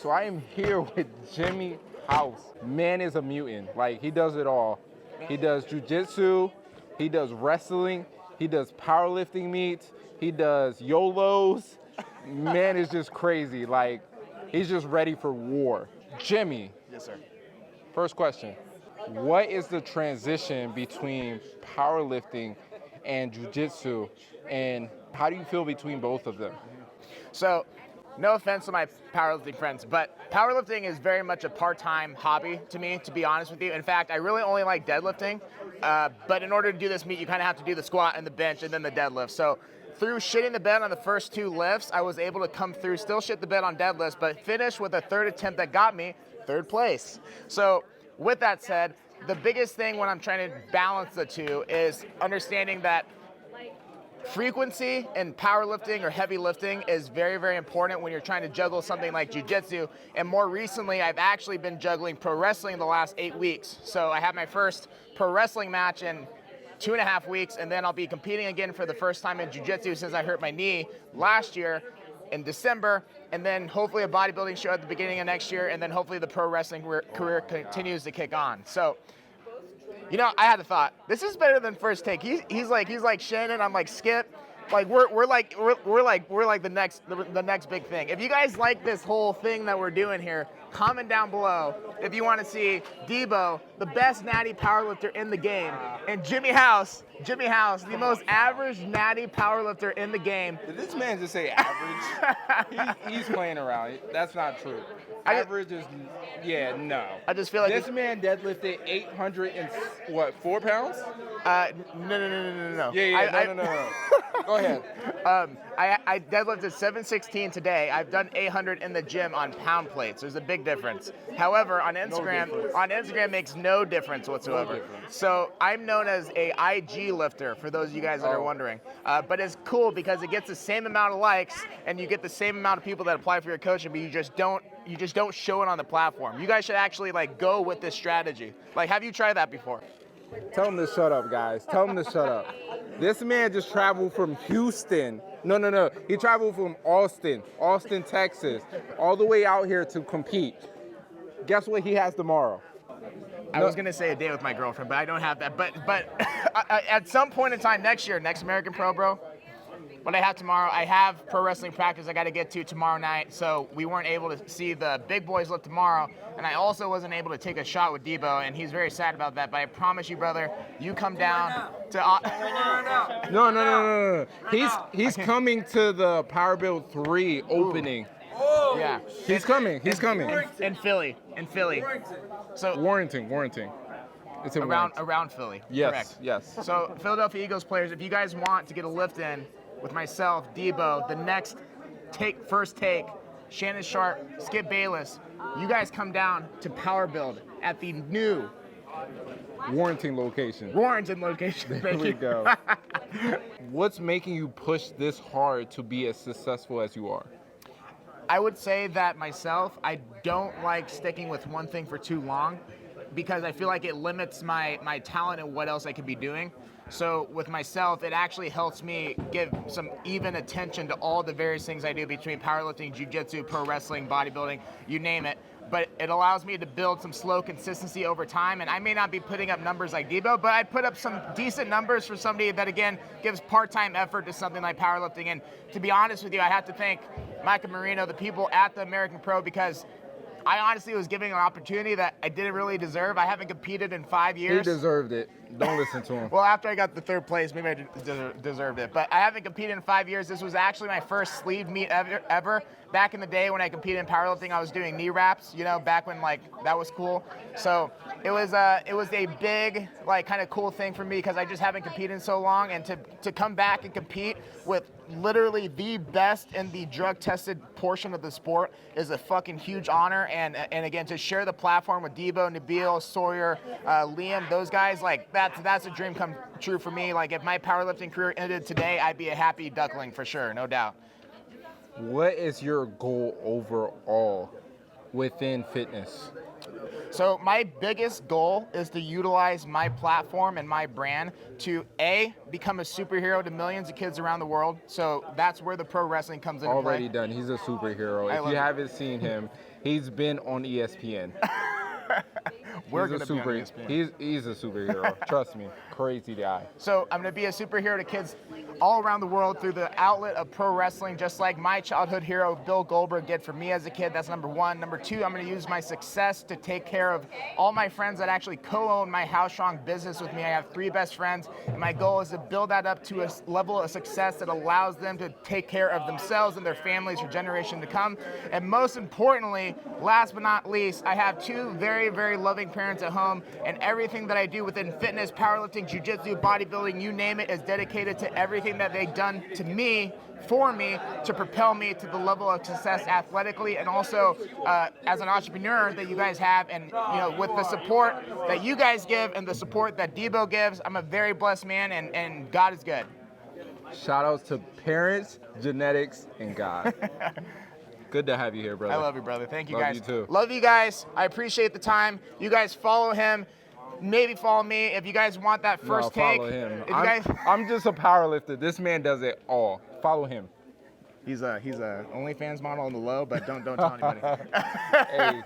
so I am here with Jimmy House. Man is a mutant. Like, he does it all. He does jiu-jitsu, he does wrestling, he does powerlifting meets, he does YOLOs. Man is just crazy. Like, he's just ready for war. Jimmy. Yes, sir. First question. What is the transition between powerlifting and jiu-jitsu, and how do you feel between both of them? So, no offense to my powerlifting friends, but powerlifting is very much a part-time hobby to me, to be honest with you. In fact, I really only like deadlifting, but in order to do this meet, you kind of have to do the squat and the bench and then the deadlift. So through shitting the bed on the first 2 lifts, I was able to come through, still shit the bed on deadlifts, but finish with a 3rd attempt that got me 3rd place. So with that said, the biggest thing when I'm trying to balance the two is understanding that frequency in powerlifting or heavy lifting is very, very important when you're trying to juggle something like jiu-jitsu. And more recently, I've actually been juggling pro wrestling the last 8 weeks. So I had my first pro wrestling match in 2.5 weeks, and then I'll be competing again for the first time in jiu-jitsu since I hurt my knee last year in December, and then hopefully a bodybuilding show at the beginning of next year, and then hopefully the pro wrestling career continues to kick on. So, you know, I had a thought. This is better than First Take. He's like Shannon. I'm like Skip. Like we're like the next big thing. If you guys like this whole thing that we're doing here, comment down below if you want to see Debo, the best natty powerlifter in the game, and Jimmy House, the most average natty powerlifter in the game. Did this man just say average? he's playing around. That's not true. Average is, yeah, no. I just feel like this man deadlifted 4 pounds? No. Yeah, no. Go ahead. I deadlifted 716 today. I've done 800 in the gym on pound plates. There's a big difference. However, on Instagram makes no difference whatsoever. No difference. So I'm known as a IG lifter, for those of you guys that are wondering. But it's cool because it gets the same amount of likes and you get the same amount of people that apply for your coaching, but you just don't show it on the platform. You guys should actually like go with this strategy. Like, have you tried that before? Tell him to shut up, guys. Tell him to shut up. This man just traveled from Houston. No. He traveled from Austin, Texas, all the way out here to compete. Guess what he has tomorrow? I was gonna say a day with my girlfriend, but I don't have that. But at some point in time next year, next American Pro, bro, what I have tomorrow, I have pro wrestling practice I got to get to tomorrow night, so we weren't able to see the big boys lift tomorrow, and I also wasn't able to take a shot with Debo, and he's very sad about that, but I promise you, brother, you come down to... No. He's coming to the PWRBLD 3 opening. Oh. Yeah. He's coming. In Philly. So Warrington. It's in around Philly. Yes, correct. yes. So Philadelphia Eagles players, if you guys want to get a lift in with myself, Debo, the next first take, Shannon Sharp, Skip Bayless, you guys come down to PWRBLD at the new Warrington location. There we go. What's making you push this hard to be as successful as you are? I would say that myself, I don't like sticking with one thing for too long because I feel like it limits my talent and what else I could be doing. So with myself, it actually helps me give some even attention to all the various things I do between powerlifting, jiu-jitsu, pro wrestling, bodybuilding, you name it. But it allows me to build some slow consistency over time. And I may not be putting up numbers like Debo, but I put up some decent numbers for somebody that, again, gives part-time effort to something like powerlifting. And to be honest with you, I have to thank Micah Marino, the people at the American Pro, because I honestly was giving an opportunity that I didn't really deserve. I haven't competed in 5 years. He deserved it. Don't listen to him. Well, after I got the 3rd place, maybe I deserved it. But I haven't competed in 5 years. This was actually my first sleeved meet ever. Back in the day when I competed in powerlifting, I was doing knee wraps, you know, back when like that was cool. So it was a big, like, kind of cool thing for me because I just haven't competed in so long, and to come back and compete with literally the best in the drug-tested portion of the sport is a fucking huge honor. And again, to share the platform with Debo, Nabil, Sawyer, Liam, those guys, like that's a dream come true for me. Like if my powerlifting career ended today, I'd be a happy duckling for sure, no doubt. What is your goal overall within fitness? So my biggest goal is to utilize my platform and my brand to become a superhero to millions of kids around the world. So that's where the pro wrestling comes into play. Already done. He's a superhero. If you haven't seen him, he's been on ESPN. We're going to be on ESPN. He's a superhero. Trust me. Crazy guy. So I'm going to be a superhero to kids all around the world through the outlet of pro wrestling, just like my childhood hero Bill Goldberg did for me as a kid. That's number one. Number two, I'm going to use my success to take care of all my friends that actually co-own my How Strong business with me. I have 3 best friends, and my goal is to build that up to a level of success that allows them to take care of themselves and their families for generations to come. And most importantly, last but not least, I have 2 very, very loving parents at home, and everything that I do within fitness, powerlifting, jiu-jitsu, bodybuilding, you name it, is dedicated to everything that they've done to me, for me, to propel me to the level of success athletically, and also as an entrepreneur that you guys have. And with the support that you guys give and the support that Debo gives, I'm a very blessed man, and God is good. Shout outs to parents, genetics, and God. Good to have you here, brother. I love you, brother. Thank you, love guys. You too. Love you guys. I appreciate the time. You guys follow him. Maybe follow me if you guys want that first take. Follow him. If I'm just a power lifter. This man does it all. Follow him. He's a OnlyFans model on the low, but don't tell anybody. Hey.